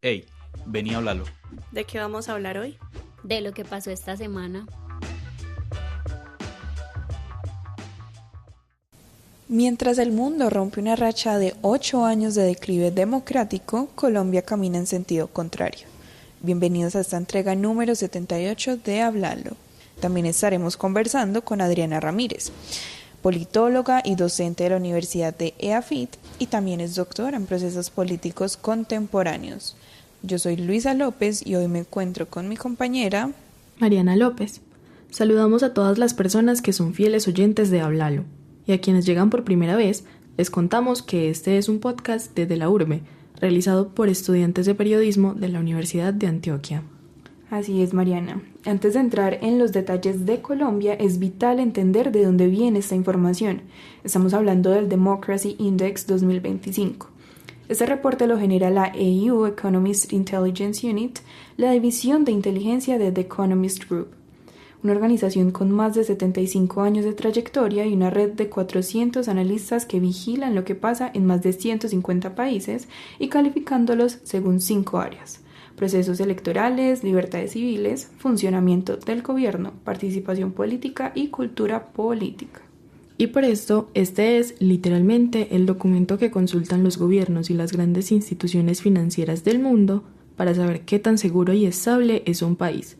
Hey, vení a hablarlo. ¿De qué vamos a hablar hoy? De lo que pasó esta semana. Mientras el mundo rompe una racha de 8 años de declive democrático, Colombia camina en sentido contrario. Bienvenidos a esta entrega número 78 de Hablalo. También estaremos conversando con Adriana Ramírez, politóloga y docente de la Universidad de EAFIT, y también es doctora en procesos políticos contemporáneos. Yo soy Luisa López y hoy me encuentro con mi compañera Mariana López. Saludamos a todas las personas que son fieles oyentes de Hablalo, y a quienes llegan por primera vez, les contamos que este es un podcast desde la URBE, realizado por estudiantes de periodismo de la Universidad de Antioquia. Así es, Mariana. Antes de entrar en los detalles de Colombia, es vital entender de dónde viene esta información. Estamos hablando del Democracy Index 2025. Este reporte lo genera la EU Economist Intelligence Unit, la división de inteligencia de The Economist Group, una organización con más de 75 años de trayectoria y una red de 400 analistas que vigilan lo que pasa en más de 150 países y calificándolos según 5 áreas: procesos electorales, libertades civiles, funcionamiento del gobierno, participación política y cultura política. Y por esto, este es literalmente el documento que consultan los gobiernos y las grandes instituciones financieras del mundo para saber qué tan seguro y estable es un país.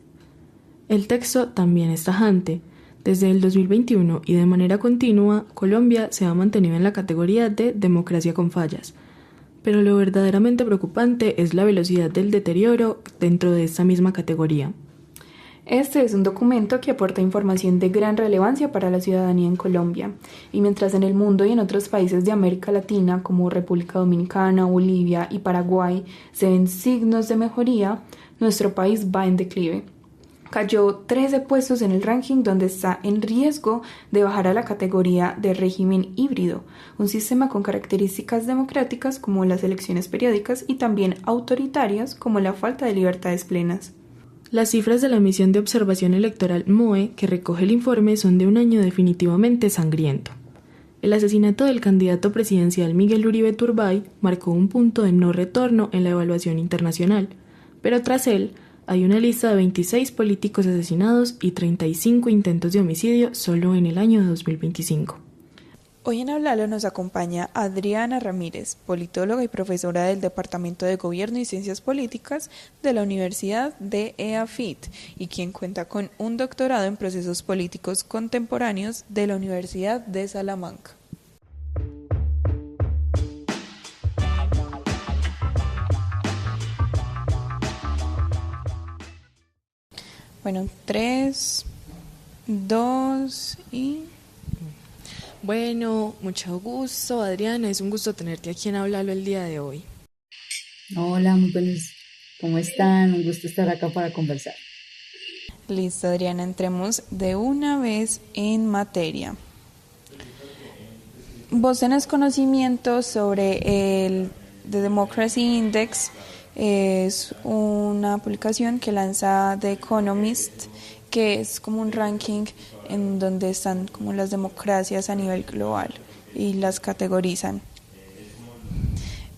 El texto también es tajante. Desde el 2021 y de manera continua, Colombia se ha mantenido en la categoría de democracia con fallas. Pero lo verdaderamente preocupante es la velocidad del deterioro dentro de esta misma categoría. Este es un documento que aporta información de gran relevancia para la ciudadanía en Colombia, y mientras en el mundo y en otros países de América Latina como República Dominicana, Bolivia y Paraguay se ven signos de mejoría, nuestro país va en declive. Cayó 13 puestos en el ranking, donde está en riesgo de bajar a la categoría de régimen híbrido, un sistema con características democráticas como las elecciones periódicas y también autoritarias como la falta de libertades plenas. Las cifras de la misión de observación electoral MOE que recoge el informe son de un año definitivamente sangriento. El asesinato del candidato presidencial Miguel Uribe Turbay marcó un punto de no retorno en la evaluación internacional, pero tras él hay una lista de 26 políticos asesinados y 35 intentos de homicidio solo en el año 2025. Hoy en Hablalo nos acompaña Adriana Ramírez, politóloga y profesora del Departamento de Gobierno y Ciencias Políticas de la Universidad de EAFIT, y quien cuenta con un doctorado en procesos políticos contemporáneos de la Universidad de Salamanca. Bueno, 3, 2 y... Bueno, mucho gusto, Adriana, es un gusto tenerte aquí en Hablalo el día de hoy. Hola, muy buenos. ¿Cómo están? Un gusto estar acá para conversar. Listo, Adriana, entremos de una vez en materia. Vos tenés conocimiento sobre el The Democracy Index. Es una publicación que lanza The Economist, que es como un ranking en donde están como las democracias a nivel global y las categorizan.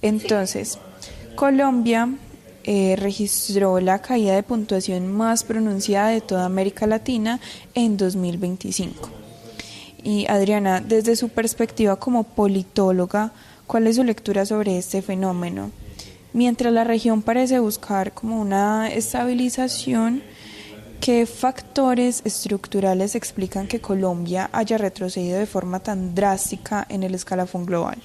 Entonces, Colombia registró la caída de puntuación más pronunciada de toda América Latina en 2025. Y Adriana, desde su perspectiva como politóloga, ¿cuál es su lectura sobre este fenómeno? Mientras la región parece buscar como una estabilización, ¿qué factores estructurales explican que Colombia haya retrocedido de forma tan drástica en el escalafón global?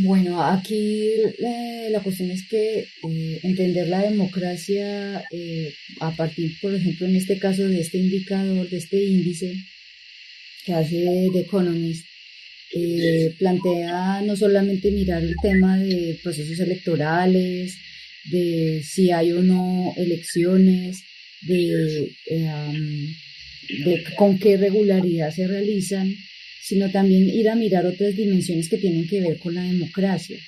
Bueno, aquí la cuestión es que entender la democracia a partir, por ejemplo, en este caso de este indicador, de este índice que hace The Economist, plantea no solamente mirar el tema de procesos electorales, de si hay o no elecciones, de con qué regularidad se realizan, sino también ir a mirar otras dimensiones que tienen que ver con la democracia,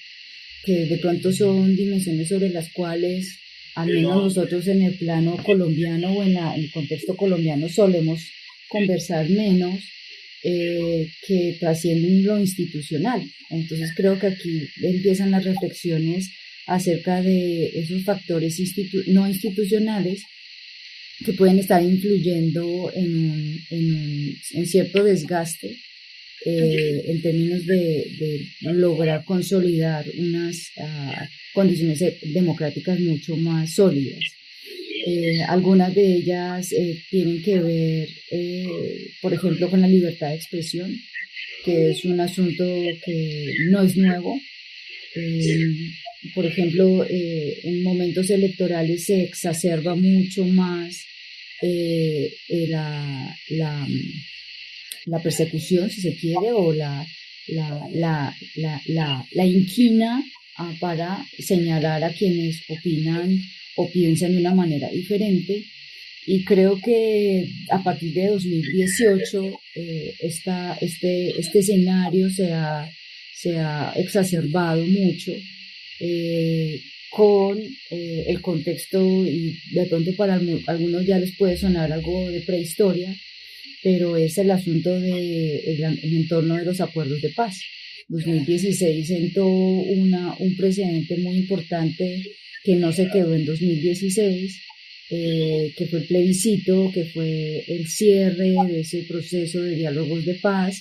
que de pronto son dimensiones sobre las cuales, al menos nosotros en el plano colombiano o en el contexto colombiano, solemos conversar menos, que trascienden lo institucional. Entonces creo que aquí empiezan las reflexiones acerca de esos factores no institucionales que pueden estar influyendo en cierto desgaste en términos de lograr consolidar unas condiciones democráticas mucho más sólidas. Algunas de ellas tienen que ver, por ejemplo, con la libertad de expresión, que es un asunto que no es nuevo. Por ejemplo, en momentos electorales se exacerba mucho más la persecución, si se quiere, o la inquina para señalar a quienes opinan o piensan de una manera diferente. Y creo que a partir de 2018 este escenario se ha exacerbado mucho con el contexto, y de pronto para algunos ya les puede sonar algo de prehistoria, pero es el asunto el entorno de los acuerdos de paz. 2016 sentó un precedente muy importante que no se quedó en 2016, que fue el plebiscito, que fue el cierre de ese proceso de diálogos de paz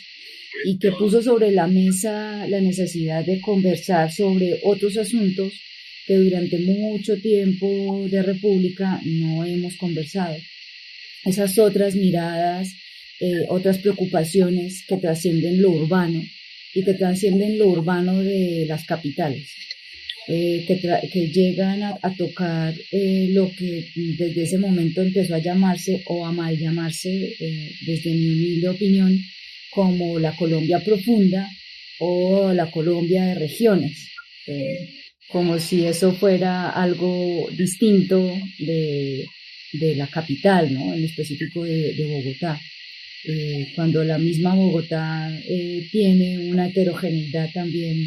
y que puso sobre la mesa la necesidad de conversar sobre otros asuntos que durante mucho tiempo de república no hemos conversado. Esas otras miradas, otras preocupaciones que trascienden lo urbano y que trascienden lo urbano de las capitales. Que llegan a tocar lo que desde ese momento empezó a llamarse o a mal llamarse, desde mi humilde opinión, como la Colombia profunda o la Colombia de regiones, como si eso fuera algo distinto de la capital, ¿no? En específico de Bogotá, cuando la misma Bogotá tiene una heterogeneidad también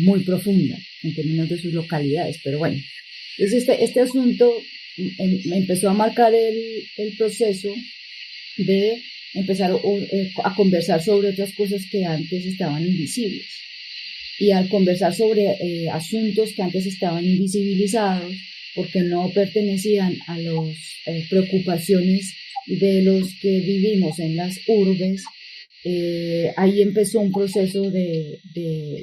muy profunda en términos de sus localidades. Pero bueno, entonces este asunto me empezó a marcar el proceso de empezar a conversar sobre otras cosas que antes estaban invisibles, y al conversar sobre asuntos que antes estaban invisibilizados porque no pertenecían a las preocupaciones de los que vivimos en las urbes. Ahí empezó un proceso de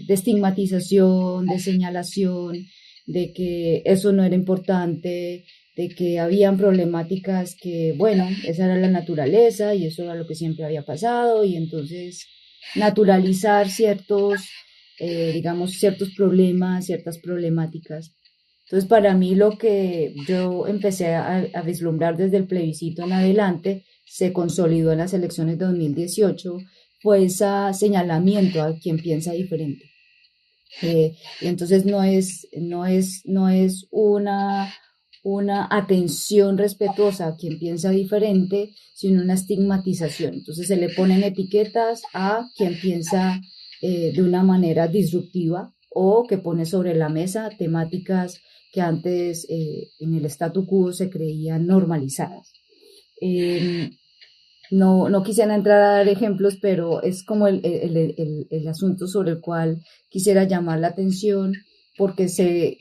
estigmatización, de señalación, de que eso no era importante, de que habían problemáticas que, bueno, esa era la naturaleza y eso era lo que siempre había pasado, y entonces naturalizar ciertos problemas, ciertas problemáticas. Entonces, para mí lo que yo empecé a vislumbrar desde el plebiscito en adelante se consolidó en las elecciones de 2018, fue ese señalamiento a quien piensa diferente. Y entonces no es una atención respetuosa a quien piensa diferente, sino una estigmatización. Entonces se le ponen etiquetas a quien piensa de una manera disruptiva, o que pone sobre la mesa temáticas que antes en el statu quo se creían normalizadas. No quisiera entrar a dar ejemplos, pero es como el asunto sobre el cual quisiera llamar la atención, porque se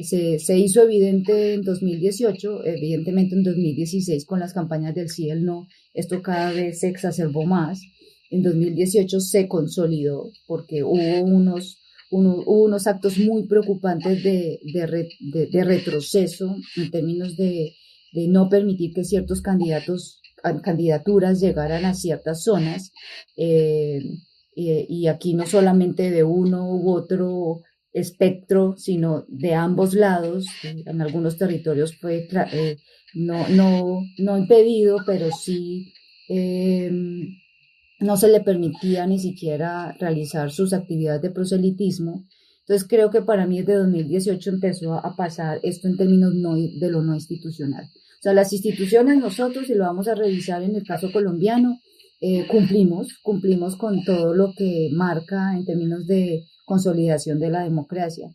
hizo evidente en 2018, evidentemente en 2016 con las campañas del sí y el no, esto cada vez se exacerbó más. En 2018 se consolidó porque hubo unos actos muy preocupantes de retroceso en términos de no permitir que ciertos candidaturas llegaran a ciertas zonas, y aquí no solamente de uno u otro espectro, sino de ambos lados. En algunos territorios fue no impedido, pero sí no se le permitía ni siquiera realizar sus actividades de proselitismo. Entonces creo que para mí desde 2018 empezó a pasar esto en términos de lo no institucional. O sea, las instituciones, nosotros, y lo vamos a revisar en el caso colombiano, cumplimos con todo lo que marca en términos de consolidación de la democracia,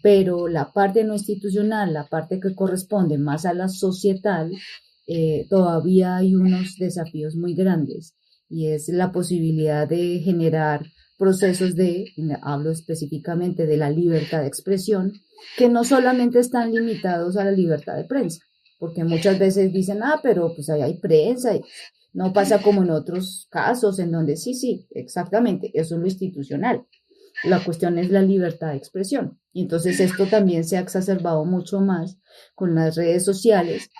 pero la parte no institucional, la parte que corresponde más a la societal, todavía hay unos desafíos muy grandes, y es la posibilidad de generar procesos hablo específicamente de la libertad de expresión, que no solamente están limitados a la libertad de prensa, porque muchas veces dicen, pero pues ahí hay prensa, y no pasa como en otros casos en donde sí, exactamente, eso es lo institucional. La cuestión es la libertad de expresión. Y entonces esto también se ha exacerbado mucho más con las redes sociales,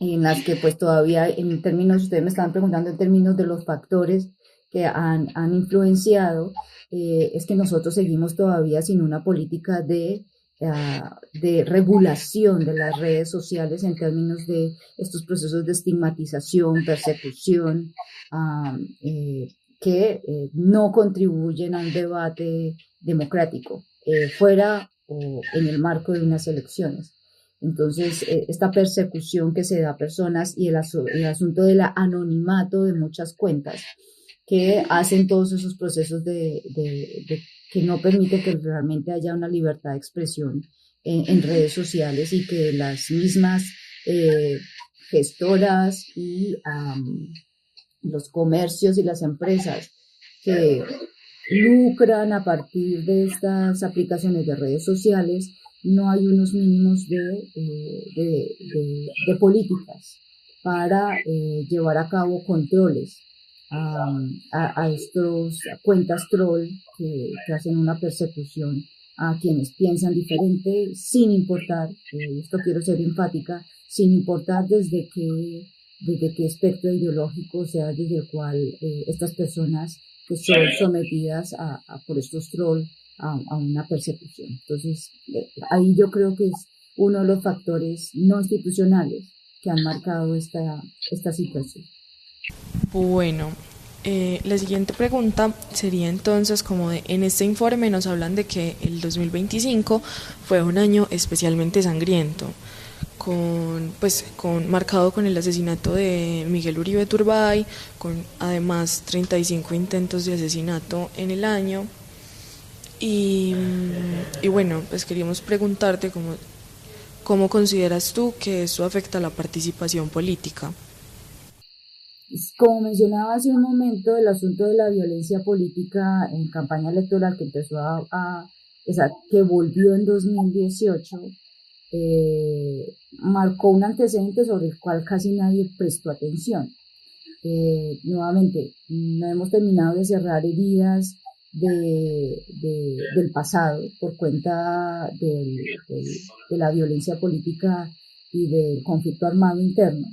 en las que pues todavía en términos, ustedes me estaban preguntando en términos de los factores que han influenciado, es que nosotros seguimos todavía sin una política de regulación de las redes sociales en términos de estos procesos de estigmatización, persecución, que no contribuyen a un debate democrático, fuera o en el marco de unas elecciones. Entonces, esta persecución que se da a personas y el asunto del anonimato de muchas cuentas que hacen todos esos procesos que no permite que realmente haya una libertad de expresión en redes sociales, y que las mismas gestoras y los comercios y las empresas que lucran a partir de estas aplicaciones de redes sociales, no hay unos mínimos de políticas para llevar a cabo controles a estos cuentas troll que hacen una persecución a quienes piensan diferente, sin importar, esto quiero ser enfática, sin importar desde qué espectro ideológico sea desde el cual estas personas que son sometidas por estos trolls a una persecución. Entonces, ahí yo creo que es uno de los factores no institucionales que han marcado esta situación. Bueno, la siguiente pregunta sería entonces en este informe nos hablan de que el 2025 fue un año especialmente sangriento, marcado con el asesinato de Miguel Uribe Turbay, con además 35 intentos de asesinato en el año. Y bueno, pues queríamos preguntarte cómo consideras tú que eso afecta a la participación política. Como mencionaba hace un momento, el asunto de la violencia política en campaña electoral que empezó que volvió en 2018, marcó un antecedente sobre el cual casi nadie prestó atención. Nuevamente, no hemos terminado de cerrar heridas del pasado por cuenta de la violencia política y del conflicto armado interno.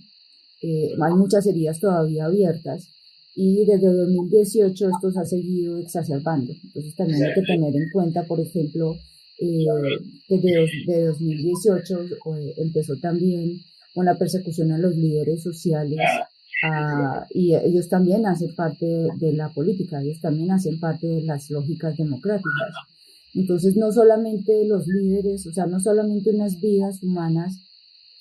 Hay muchas heridas todavía abiertas, y desde 2018 esto se ha seguido exacerbando. Entonces también hay que tener en cuenta, por ejemplo, que desde 2018 empezó también una persecución a los líderes sociales, y ellos también hacen parte de la política, ellos también hacen parte de las lógicas democráticas. Entonces no solamente los líderes, no solamente unas vidas humanas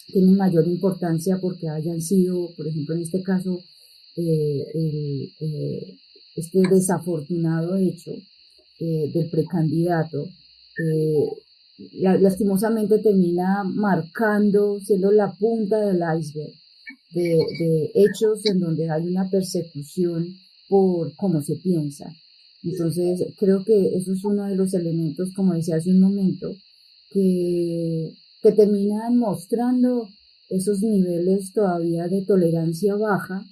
tienen mayor importancia porque hayan sido, por ejemplo, en este caso, este desafortunado hecho del precandidato, lastimosamente termina marcando, siendo la punta del iceberg de hechos en donde hay una persecución por cómo se piensa. Entonces, creo que eso es uno de los elementos, como decía hace un momento, que terminan mostrando esos niveles todavía de tolerancia baja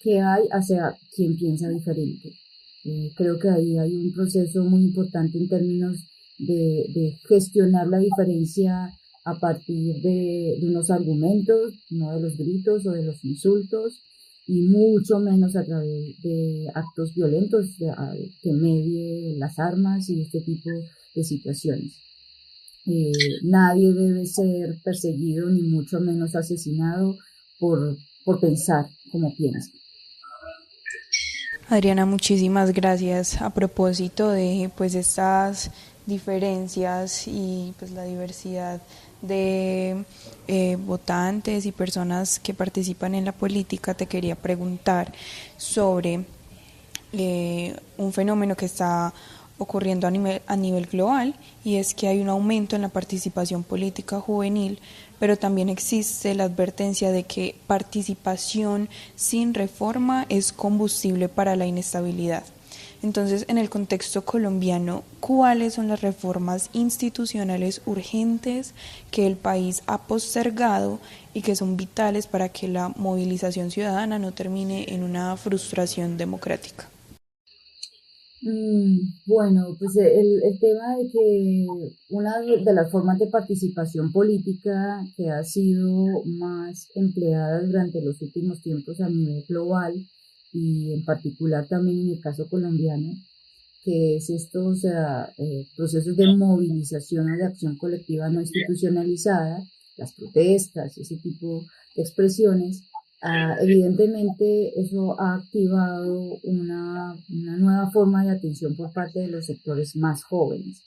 que hay hacia quien piensa diferente. Creo que ahí hay un proceso muy importante en términos de gestionar la diferencia a partir de unos argumentos, no de los gritos o de los insultos, y mucho menos a través de actos violentos que medie las armas y este tipo de situaciones. Nadie debe ser perseguido ni mucho menos asesinado por pensar como piensa. Adriana, muchísimas gracias. A propósito de estas diferencias y la diversidad de votantes y personas que participan en la política, te quería preguntar sobre un fenómeno que está ocurriendo a nivel global, y es que hay un aumento en la participación política juvenil, pero también existe la advertencia de que participación sin reforma es combustible para la inestabilidad. Entonces, en el contexto colombiano, ¿cuáles son las reformas institucionales urgentes que el país ha postergado y que son vitales para que la movilización ciudadana no termine en una frustración democrática? Bueno, pues el tema de que una de las formas de participación política que ha sido más empleada durante los últimos tiempos a nivel global y en particular también en el caso colombiano, que es esto, o sea, procesos de movilización o de acción colectiva no institucionalizada, las protestas, ese tipo de expresiones. Evidentemente eso ha activado una nueva forma de atención por parte de los sectores más jóvenes.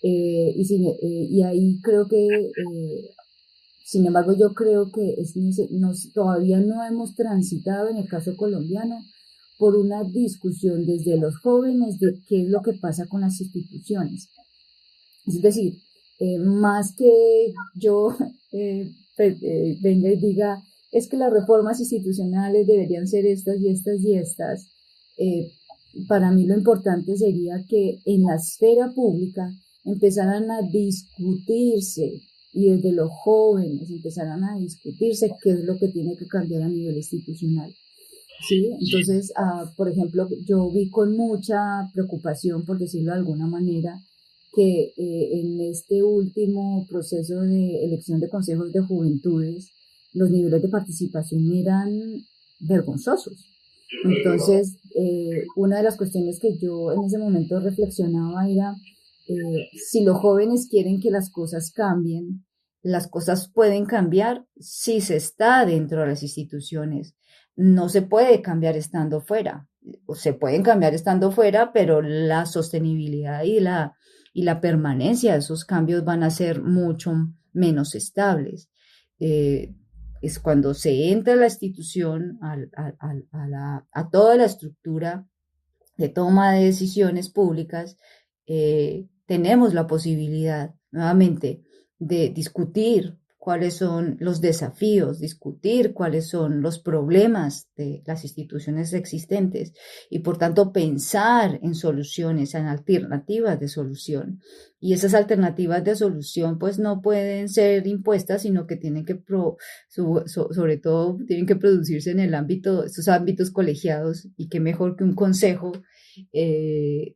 Y ahí creo que, sin embargo, yo creo que todavía no hemos transitado en el caso colombiano por una discusión desde los jóvenes de qué es lo que pasa con las instituciones. Es decir, más que yo venga y diga, es que las reformas institucionales deberían ser estas y estas y estas, eh, para mí lo importante sería que en la esfera pública empezaran a discutirse y desde los jóvenes empezaran a discutirse qué es lo que tiene que cambiar a nivel institucional. Sí, entonces, por ejemplo, yo vi con mucha preocupación, por decirlo de alguna manera, que en este último proceso de elección de consejos de juventudes, los niveles de participación eran vergonzosos. Entonces, una de las cuestiones que yo en ese momento reflexionaba era, si los jóvenes quieren que las cosas cambien, las cosas pueden cambiar si se está dentro de las instituciones. No se puede cambiar estando fuera. O se pueden cambiar estando fuera, pero la sostenibilidad y la permanencia de esos cambios van a ser mucho menos estables. Es cuando se entra a la institución, a toda la estructura de toma de decisiones públicas, tenemos la posibilidad nuevamente de discutir cuáles son los desafíos, discutir cuáles son los problemas de las instituciones existentes y por tanto pensar en soluciones, en alternativas de solución. Y esas alternativas de solución pues no pueden ser impuestas, sino que tienen que, sobre todo, tienen que producirse en el ámbito, estos ámbitos colegiados, y qué mejor que un consejo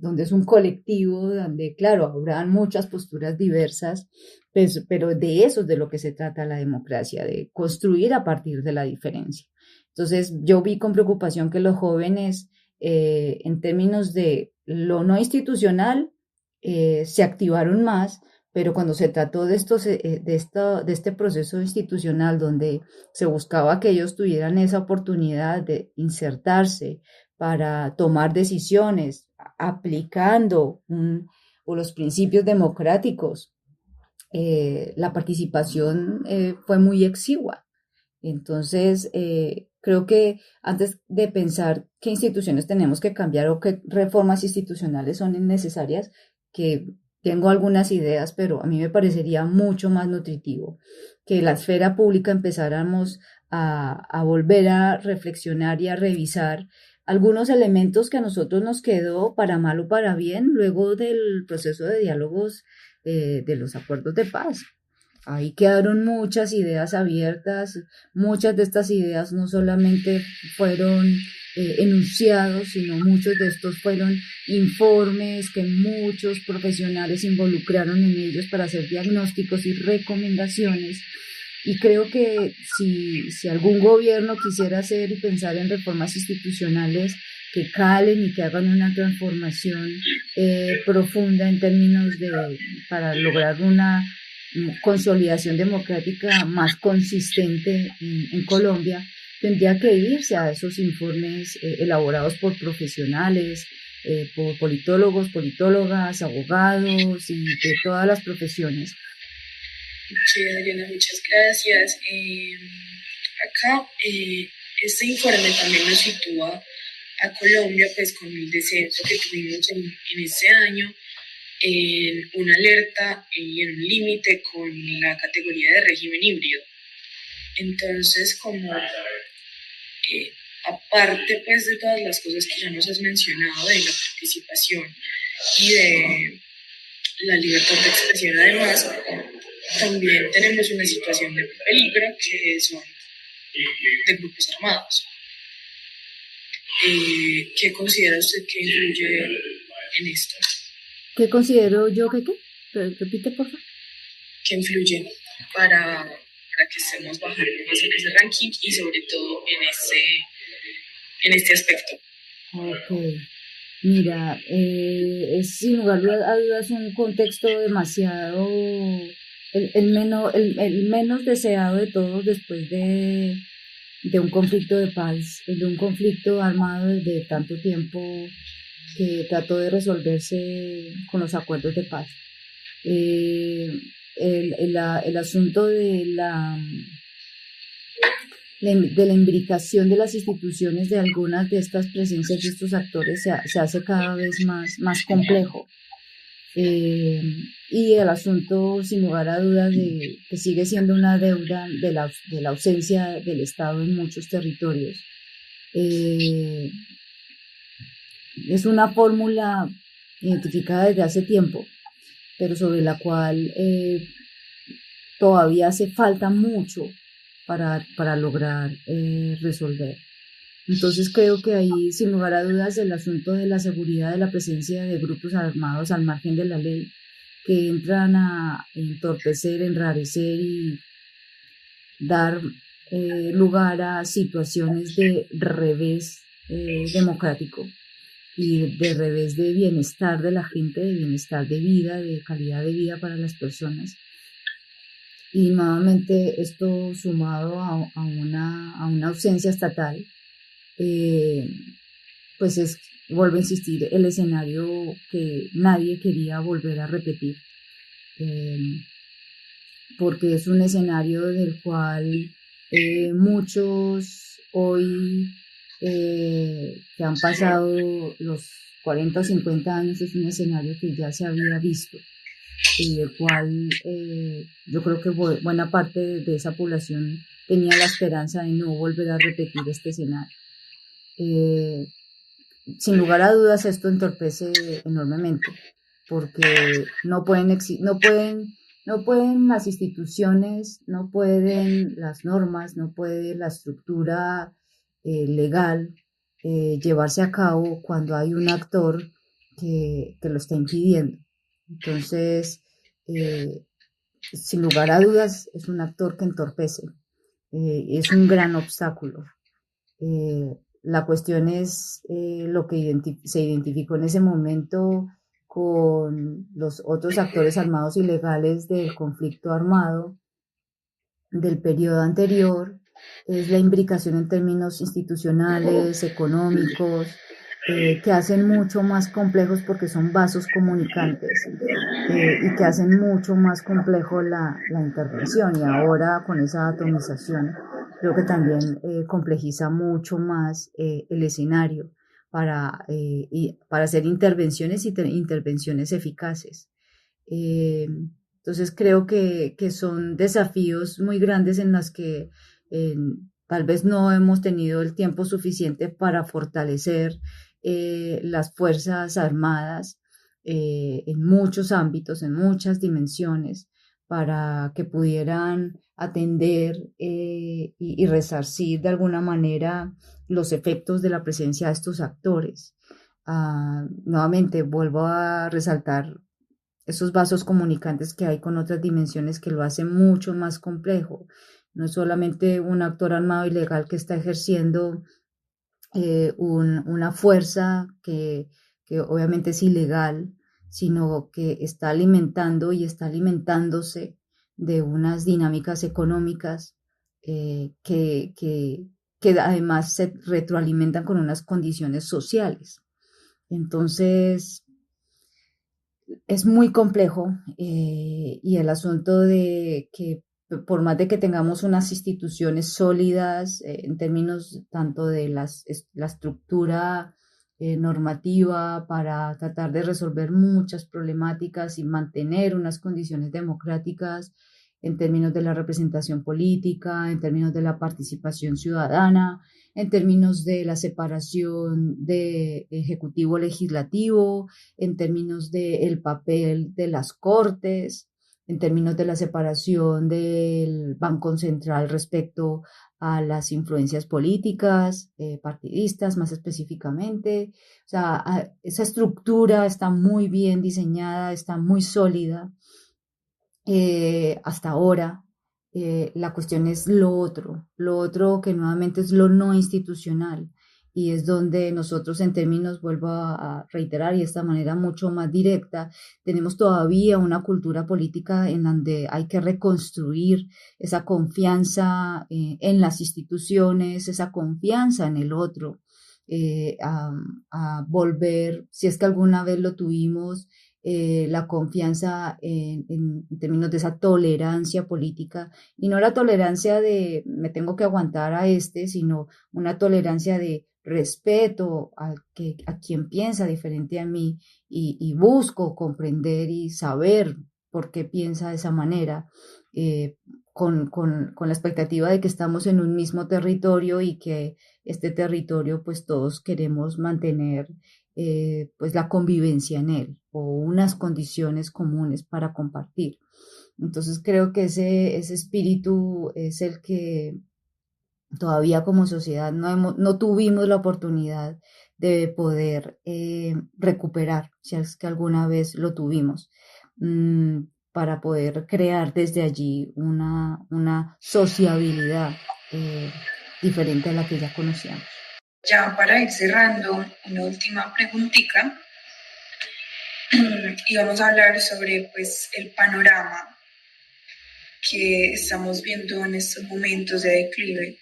donde es un colectivo, donde, claro, habrán muchas posturas diversas, pues, pero de eso es de lo que se trata la democracia, de construir a partir de la diferencia. Entonces, yo vi con preocupación que los jóvenes, en términos de lo no institucional, se activaron más, pero cuando se trató de este proceso institucional donde se buscaba que ellos tuvieran esa oportunidad de insertarse para tomar decisiones aplicando los principios democráticos, la participación fue muy exigua. Entonces, creo que antes de pensar qué instituciones tenemos que cambiar o qué reformas institucionales son necesarias, que tengo algunas ideas, pero a mí me parecería mucho más nutritivo que la esfera pública empezáramos a volver a reflexionar y a revisar algunos elementos que a nosotros nos quedó, para mal o para bien, luego del proceso de diálogos de los acuerdos de paz. Ahí quedaron muchas ideas abiertas, muchas de estas ideas no solamente fueron enunciados, sino muchos de estos fueron informes que muchos profesionales involucraron en ellos para hacer diagnósticos y recomendaciones. Y creo que si algún gobierno quisiera hacer y pensar en reformas institucionales que calen y que hagan una transformación profunda en términos para lograr una consolidación democrática más consistente en Colombia, tendría que irse a esos informes elaborados por profesionales, por politólogos, politólogas, abogados y de todas las profesiones. Sí, Adriana, muchas gracias. Acá este informe también nos sitúa a Colombia, pues con el descenso que tuvimos en este año, en una alerta y en un límite con la categoría de régimen híbrido. Entonces, como aparte pues de todas las cosas que ya nos has mencionado, de la participación y de la libertad de expresión, además, también tenemos una situación de peligro que son de grupos armados. ¿Qué considera usted que influye en esto? ¿Qué considero yo que qué? Repite, por favor. ¿Qué influye para que estemos bajando más en ese ranking y sobre todo en este aspecto? Ok. Mira, es sin lugar a dudas un contexto demasiado, el menos deseado de todos después de un conflicto de paz, de un conflicto armado desde tanto tiempo que trató de resolverse con los acuerdos de paz. El asunto de la imbricación de las instituciones de algunas de estas presencias de estos actores se hace cada vez más complejo. Y el asunto, sin lugar a dudas, que sigue siendo una deuda de la ausencia del Estado en muchos territorios. Es una fórmula identificada desde hace tiempo, pero sobre la cual todavía hace falta mucho para lograr resolver. Entonces creo que ahí, sin lugar a dudas, el asunto de la seguridad de la presencia de grupos armados al margen de la ley que entran a entorpecer, enrarecer y dar lugar a situaciones de revés democrático y de revés de bienestar de la gente, de bienestar de vida, de calidad de vida para las personas. Y nuevamente esto sumado a una ausencia estatal, pues vuelvo a insistir, el escenario que nadie quería volver a repetir, porque es un escenario del cual muchos hoy que han pasado los 40 o 50 años, es un escenario que ya se había visto y del cual yo creo que buena parte de esa población tenía la esperanza de no volver a repetir este escenario. Sin lugar a dudas esto entorpece enormemente porque no pueden las instituciones, no pueden las normas, no puede la estructura legal llevarse a cabo cuando hay un actor que lo está impidiendo. Entonces, sin lugar a dudas, es un actor que entorpece, es un gran obstáculo. La cuestión es lo que se identificó en ese momento con los otros actores armados ilegales del conflicto armado del periodo anterior, es la imbricación en términos institucionales, económicos, que hacen mucho más complejos porque son vasos comunicantes y que hacen mucho más complejo la intervención. Y ahora con esa atomización creo que también complejiza mucho más el escenario para hacer intervenciones y intervenciones eficaces. Entonces creo que son desafíos muy grandes en los que tal vez no hemos tenido el tiempo suficiente para fortalecer las Fuerzas Armadas en muchos ámbitos, en muchas dimensiones, para que pudieran atender y resarcir de alguna manera los efectos de la presencia de estos actores. Nuevamente vuelvo a resaltar esos vasos comunicantes que hay con otras dimensiones que lo hacen mucho más complejo. No es solamente un actor armado ilegal que está ejerciendo una fuerza que obviamente es ilegal, sino que está alimentando y está alimentándose de unas dinámicas económicas que además se retroalimentan con unas condiciones sociales. Entonces, es muy complejo y el asunto de que por más de que tengamos unas instituciones sólidas en términos tanto de la estructura normativa para tratar de resolver muchas problemáticas y mantener unas condiciones democráticas, en términos de la representación política, en términos de la participación ciudadana, en términos de la separación de ejecutivo-legislativo, en términos del papel de las cortes, en términos de la separación del Banco Central respecto a las influencias políticas, partidistas más específicamente. O sea, esa estructura está muy bien diseñada, está muy sólida hasta ahora. La cuestión es lo otro que nuevamente es lo no institucional, y es donde nosotros en términos, vuelvo a reiterar y de esta manera mucho más directa, tenemos todavía una cultura política en donde hay que reconstruir esa confianza en las instituciones, esa confianza en el otro, a volver, si es que alguna vez lo tuvimos, la confianza en términos de esa tolerancia política, y no la tolerancia de me tengo que aguantar a sino una tolerancia de respeto a quien piensa diferente a mí, y busco comprender y saber por qué piensa de esa manera, con la expectativa de que estamos en un mismo territorio y que este territorio pues todos queremos mantener pues la convivencia en él, o unas condiciones comunes para compartir. Entonces creo que ese espíritu es el que todavía como sociedad no tuvimos la oportunidad de poder recuperar, si es que alguna vez lo tuvimos, para poder crear desde allí una sociabilidad diferente a la que ya conocíamos. Ya para ir cerrando, una última preguntita, y vamos a hablar sobre pues el panorama que estamos viendo en estos momentos de declive.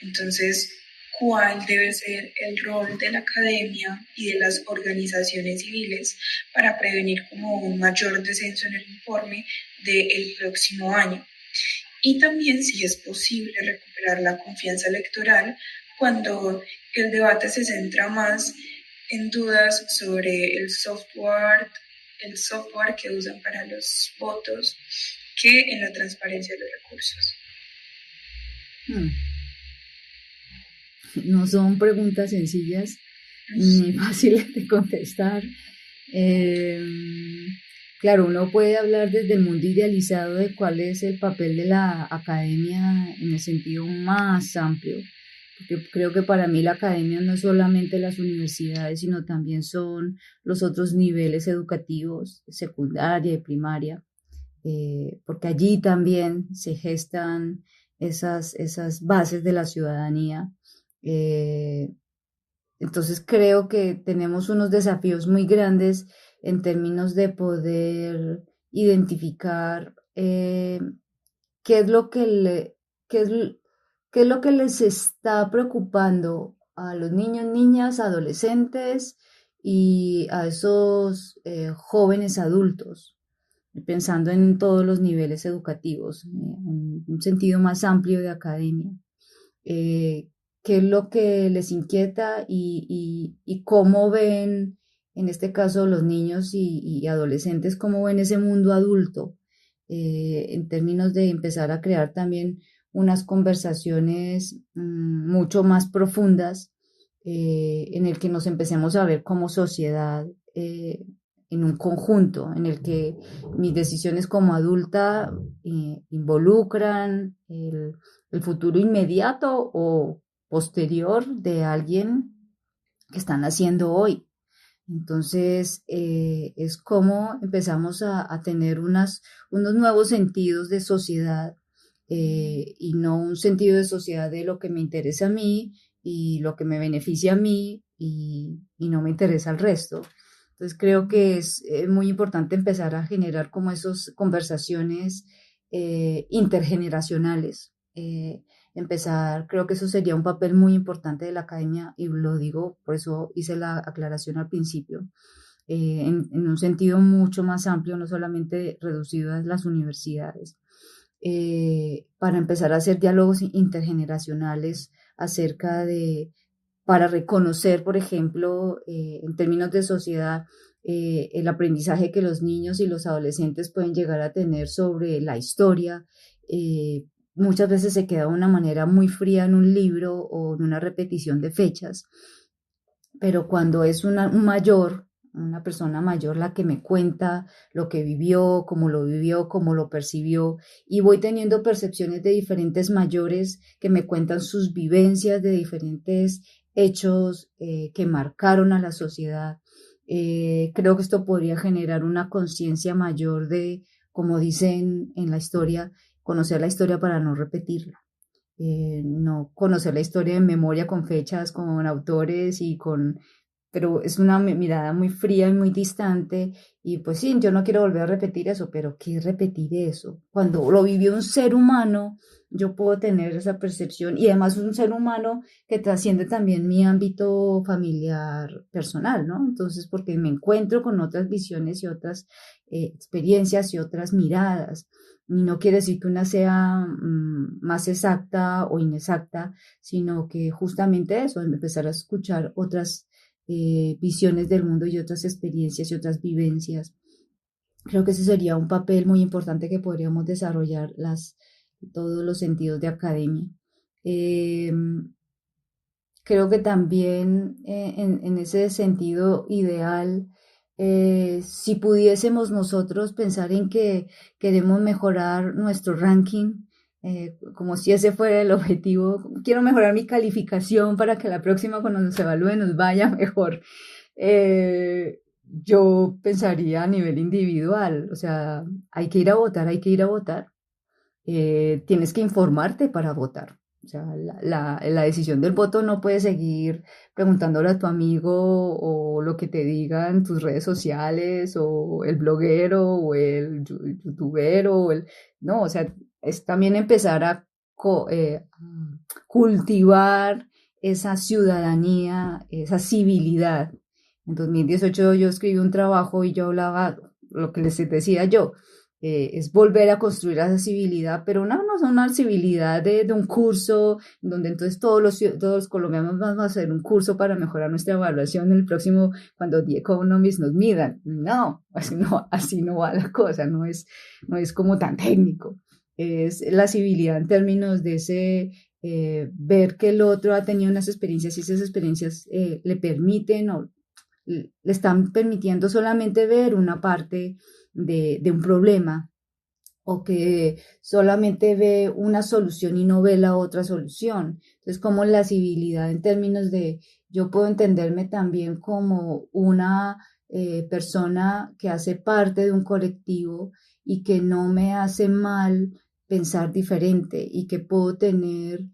Entonces, ¿cuál debe ser el rol de la academia y de las organizaciones civiles para prevenir como un mayor descenso en el informe del próximo año? Y también si es posible recuperar la confianza electoral cuando el debate se centra más en dudas sobre el software que usan para los votos que en la transparencia de los recursos. No son preguntas sencillas ni fáciles de contestar. Claro, uno puede hablar desde el mundo idealizado de cuál es el papel de la academia en el sentido más amplio, porque creo que para mí la academia no es solamente las universidades, sino también son los otros niveles educativos, secundaria y primaria, porque allí también se gestan esas bases de la ciudadanía. Entonces creo que tenemos unos desafíos muy grandes en términos de poder identificar qué es lo que les está preocupando a los niños, niñas, adolescentes y a esos jóvenes adultos, pensando en todos los niveles educativos, en un sentido más amplio de academia. Qué es lo que les inquieta y cómo ven, en este caso los niños y adolescentes, cómo ven ese mundo adulto, en términos de empezar a crear también unas conversaciones mucho más profundas, en el que nos empecemos a ver como sociedad en un conjunto, en el que mis decisiones como adulta involucran el futuro inmediato o posterior de alguien que están haciendo hoy. Entonces, es como empezamos a tener unos nuevos sentidos de sociedad, y no un sentido de sociedad de lo que me interesa a mí y lo que me beneficia a mí y no me interesa al resto. Entonces, creo que es muy importante empezar a generar como esas conversaciones intergeneracionales. Creo que eso sería un papel muy importante de la academia, y lo digo, por eso hice la aclaración al principio, en un sentido mucho más amplio, no solamente reducido a las universidades, para empezar a hacer diálogos intergeneracionales para reconocer, por ejemplo, en términos de sociedad, el aprendizaje que los niños y los adolescentes pueden llegar a tener sobre la historia. Muchas veces se queda de una manera muy fría en un libro o en una repetición de fechas, pero cuando es una persona mayor la que me cuenta lo que vivió, cómo lo percibió, y voy teniendo percepciones de diferentes mayores que me cuentan sus vivencias de diferentes hechos que marcaron a la sociedad. Creo que esto podría generar una conciencia mayor de, como dicen en la historia, conocer la historia para no repetirla. No conocer la historia en memoria con fechas, con autores pero es una mirada muy fría y muy distante, y pues sí, yo no quiero volver a repetir eso, pero ¿qué es repetir eso? Cuando lo vivió un ser humano, yo puedo tener esa percepción, y además un ser humano que trasciende también mi ámbito familiar personal, ¿no? Entonces, porque me encuentro con otras visiones y otras experiencias y otras miradas. Y no quiere decir que una sea más exacta o inexacta, sino que justamente eso, empezar a escuchar otras visiones del mundo y otras experiencias y otras vivencias. Creo que ese sería un papel muy importante que podríamos desarrollar todos los sentidos de academia. Eh, Creo que también en ese sentido ideal, si pudiésemos nosotros pensar en que queremos mejorar nuestro ranking, como si ese fuera el objetivo, quiero mejorar mi calificación para que la próxima cuando nos evalúe nos vaya mejor. Yo pensaría a nivel individual, o sea, hay que ir a votar, hay que ir a votar. Tienes que informarte para votar. O sea, la decisión del voto no puedes seguir preguntándole a tu amigo o lo que te digan tus redes sociales o el bloguero o el youtubero no, o sea, es también empezar a cultivar esa ciudadanía, esa civilidad. En 2018 yo escribí un trabajo y yo hablaba lo que les decía yo, es volver a construir esa civilidad, pero no es una civilidad de un curso, donde entonces todos los colombianos vamos a hacer un curso para mejorar nuestra evaluación el próximo, cuando The Economist nos midan. No, así no va la cosa, no es como tan técnico. Es la civilidad en términos de ese ver que el otro ha tenido unas experiencias y esas experiencias le permiten o le están permitiendo solamente ver una parte de un problema, o que solamente ve una solución y no ve la otra solución. Entonces, como la civilidad en términos de yo puedo entenderme también como una persona que hace parte de un colectivo y que no me hace mal pensar diferente, y que puedo tener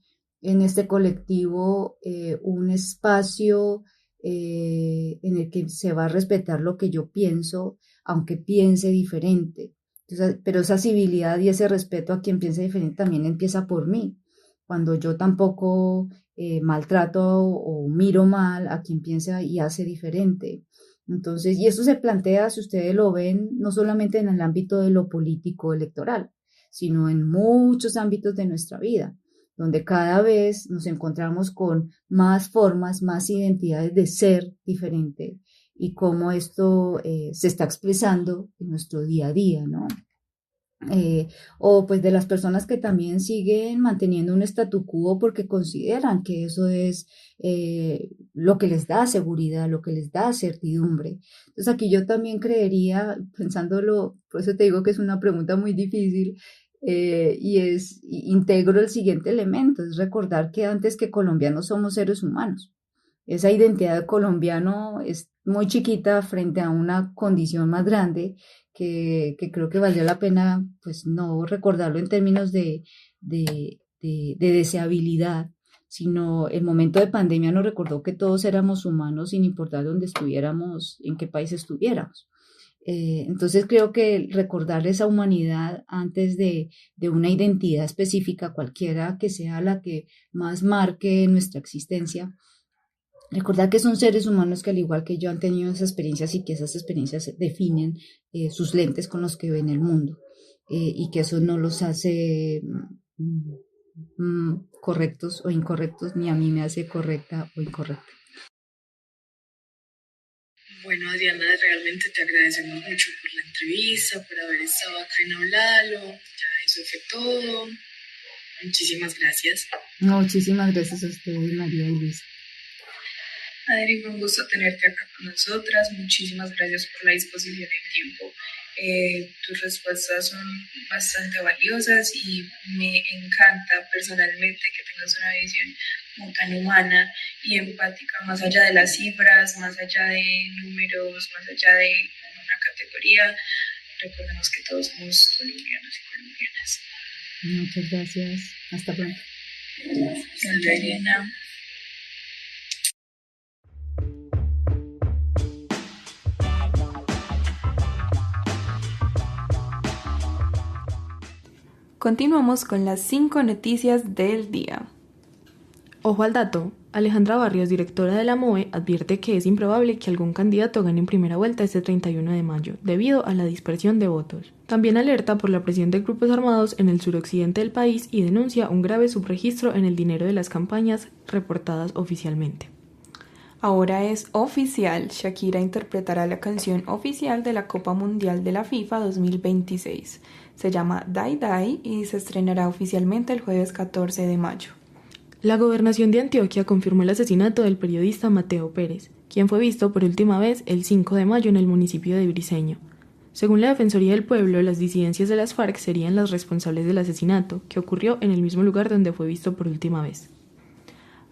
en este colectivo un espacio en el que se va a respetar lo que yo pienso, aunque piense diferente. Entonces, pero esa civilidad y ese respeto a quien piensa diferente también empieza por mí. Cuando yo tampoco maltrato o miro mal a quien piensa y hace diferente. Entonces, y eso se plantea, si ustedes lo ven, no solamente en el ámbito de lo político electoral, sino en muchos ámbitos de nuestra vida, donde cada vez nos encontramos con más formas, más identidades de ser diferente, y cómo esto se está expresando en nuestro día a día, ¿no? O pues de las personas que también siguen manteniendo un statu quo porque consideran que eso es lo que les da seguridad, lo que les da certidumbre. Entonces aquí yo también creería, pensándolo, por eso te digo que es una pregunta muy difícil, integro el siguiente elemento, es recordar que antes que colombianos somos seres humanos. Esa identidad de colombiano es muy chiquita frente a una condición más grande que creo que valió la pena, pues, no recordarlo en términos de deseabilidad, sino el momento de pandemia nos recordó que todos éramos humanos sin importar dónde estuviéramos, en qué país estuviéramos. Entonces creo que recordar esa humanidad antes de una identidad específica, cualquiera que sea la que más marque nuestra existencia, recordar que son seres humanos que al igual que yo han tenido esas experiencias, y que esas experiencias definen sus lentes con los que ven el mundo, y que eso no los hace correctos o incorrectos, ni a mí me hace correcta o incorrecta. Bueno, Adriana, realmente te agradecemos mucho por la entrevista, por haber estado acá en Hablalo. Ya eso fue todo. Muchísimas gracias. No, muchísimas gracias a ustedes, María y Luisa. Adri, fue un gusto tenerte acá con nosotras. Muchísimas gracias por la disposición y tiempo. Tus respuestas son bastante valiosas y me encanta personalmente que tengas una visión tan humana y empática, más allá de las cifras, más allá de números, más allá de una categoría. Recordemos que todos somos colombianos y colombianas. Muchas gracias. Hasta pronto. Gracias, Adriana. Continuamos con las 5 noticias del día. Ojo al dato, Alejandra Barrios, directora de la MOE, advierte que es improbable que algún candidato gane en primera vuelta este 31 de mayo, debido a la dispersión de votos. También alerta por la presión de grupos armados en el suroccidente del país y denuncia un grave subregistro en el dinero de las campañas reportadas oficialmente. Ahora es oficial, Shakira interpretará la canción oficial de la Copa Mundial de la FIFA 2026. Se llama Die Die y se estrenará oficialmente el jueves 14 de mayo. La gobernación de Antioquia confirmó el asesinato del periodista Mateo Pérez, quien fue visto por última vez el 5 de mayo en el municipio de Briceño. Según la Defensoría del Pueblo, las disidencias de las FARC serían las responsables del asesinato, que ocurrió en el mismo lugar donde fue visto por última vez.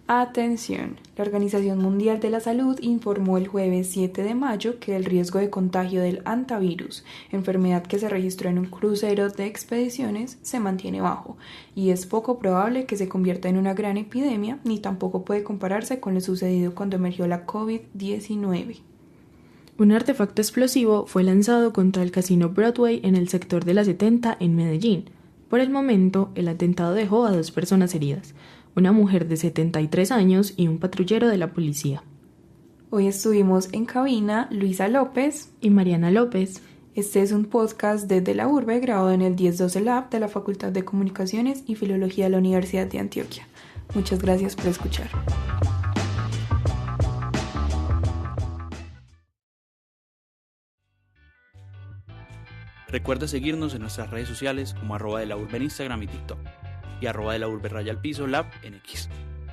Atención, la Organización Mundial de la Salud informó el jueves 7 de mayo que el riesgo de contagio del hantavirus, enfermedad que se registró en un crucero de expediciones, se mantiene bajo y es poco probable que se convierta en una gran epidemia, ni tampoco puede compararse con lo sucedido cuando emergió la COVID-19. Un artefacto explosivo fue lanzado contra el casino Broadway en el sector de la 70 en Medellín. Por el momento, el atentado dejó a 2 personas heridas, una mujer de 73 años y un patrullero de la policía. Hoy estuvimos en cabina Luisa López y Mariana López. Este es un podcast desde la urbe grabado en el 1012 Lab de la Facultad de Comunicaciones y Filología de la Universidad de Antioquia. Muchas gracias por escuchar. Recuerda seguirnos en nuestras redes sociales como @delaurbe en Instagram y TikTok y @delaurbe_lab en X.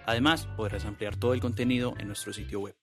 Además, podrás ampliar todo el contenido en nuestro sitio web.